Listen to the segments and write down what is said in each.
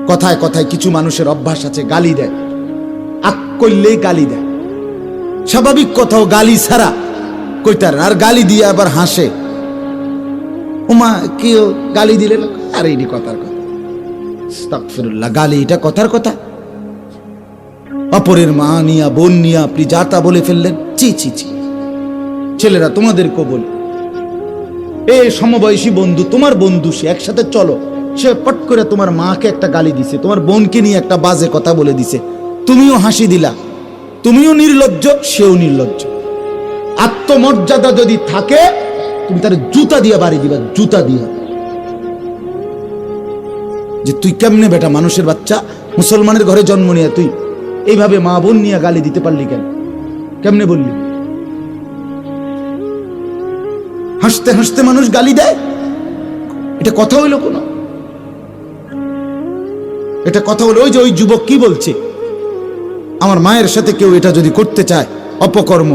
কথায় কথায় কিছু মানুষের অভ্যাস আছে, গালি দেয়, আক করলেই গালি দেয়। স্বাভাবিক কথাও গালি ছাড়া কইতার, আর গালি দিয়ে আবার হাসে। ওমা কেউ গালি দিলে আর এইটি কথার কথা, আস্তাগফিরুল্লাহ, গালি এটা কথার কথা? অপরের মা নিয়া বোন নিয়া আপনি যা তা বলে ফেললেন, চি চি চি। ছেলেরা তোমাদেরকেও বলি, এ সমবয়সী বন্ধু, তোমার বন্ধু, সে একসাথে চলো, সে পট করে তোমার মাকে একটা গালি দিছে, তোমার বোনকে নিয়ে একটা বাজে কথা বলে দিছে, তুমিও হাসি দিলা, তুমিও নির্লজ্জ, সেও নির্লজ্জ। আত্মমর্যাদা যদি থাকে তুমি তার জুতা দিয়া বাড়ি দিবা, জুতা দিয়া। যে তুই কেমনে বেটা, মানুষের বাচ্চা, মুসলমানের ঘরে জন্ম নিয়ে তুই এইভাবে মা বোন নিয়ে গালি দিতে পারলি কেন? কেমনে বললি? হাসতে হাসতে মানুষ গালি দেয়, এটা কথা হইল কোন? এটা কথা হলো? ওই যে ওই যুবক কি বলছে, আমার মায়ের সাথে কেউ এটা যদি করতে চায় অপকর্ম,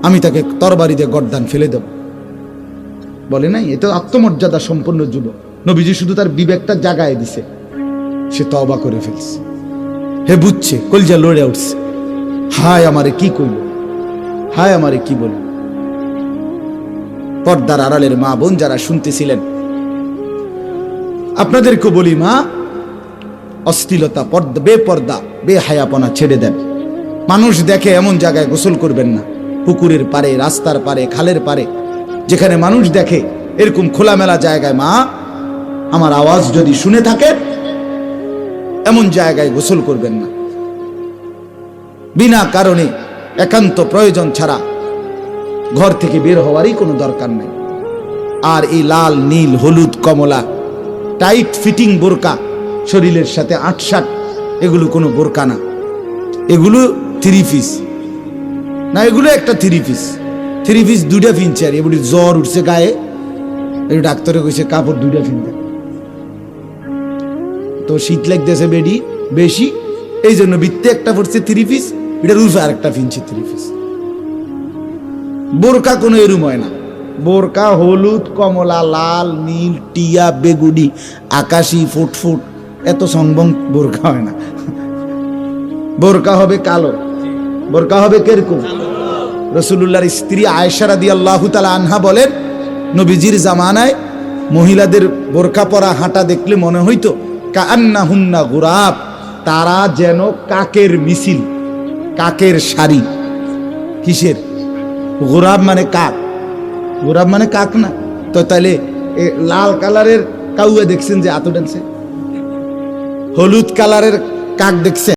আমি তাকে তরবারি দিয়ে গর্দান ফেলে দেব, বলে নাই? এটা আত্মমর্যাদা সম্পন্ন যুবক। নবীজি শুধু তার বিবেকটা জাগায় দিছে, সে তওবা করে ফেলছে। হে বুঝছে, কলজা লড়ে উঠছে, হায় আমারে কি কইল, হায় আমারে কি বলল। পর্দার আড়ালের মা বোন যারা শুনতেছিলেন, আপনাদেরকে বলি, মা, অশ্লীলতা, বেপর্দা, বেহায়াপনা ছেড়ে দেন। মানুষ দেখে এমন জায়গায় গোসল করবেন না, পুকুরের পারে, রাস্তার পারে, খালের পারে, যেখানে মানুষ দেখে এরকম খোলামেলা জায়গায়, মা, আমার আওয়াজ যদি শুনে থাকেন, এমন জায়গায় গোসল করবেন না। বিনা কারণে একান্ত প্রয়োজন ছাড়া ঘর থেকে বের হওয়ারই কোনো দরকার নেই। আর এই লাল, নীল, হলুদ, কমলা টাইট ফিটিং বোরকা, শরীরের সাথে আটসাট, এগুলো কোনো বোরকা না, এগুলো 3 পিস না, এগুলো একটা 3 পিস। 3 পিস 2টা ফিনছে, আর এগুলি জ্বর উঠছে গায়ে, এই ডাক্তারে কইছে কাপড় 2টা ফিনতে, তো শীত লাগতেছে বেডি বেশি, এই জন্য বৃত্তে একটা পড়ছে 3 পিস, এটার উল্ফে আর একটা ফিনছে 3 পিস। বোরকা কোনো এরুম হয় না। বোরকা হলুদ, কমলা, লাল, নীল, টিয়া, বেগুনি, আকাশি, ফুটফুট, এত সংবং বোরকা হয় না। বোরকা হবে কালো, বোরকা হবে কিরকম? রাসূলুল্লাহর স্ত্রী আয়েশা রাদিয়াল্লাহু তাআলা আনহা বলেন, নবীজির জামানায় মহিলাদের বোরকা পরা হাঁটা দেখলে মনে হইতো কাআন্নাহুন্না গুরাব, তারা যেন কাকের মিছিল, কাকের সারি। কিসের? গোরাব মানে কাক, গোরাব মানে কাক না তো? তাইলে লাল কালারের কাউয়া দেখছেন যে আতো ডানছে? হলুদ কালারের কাক দেখছেন?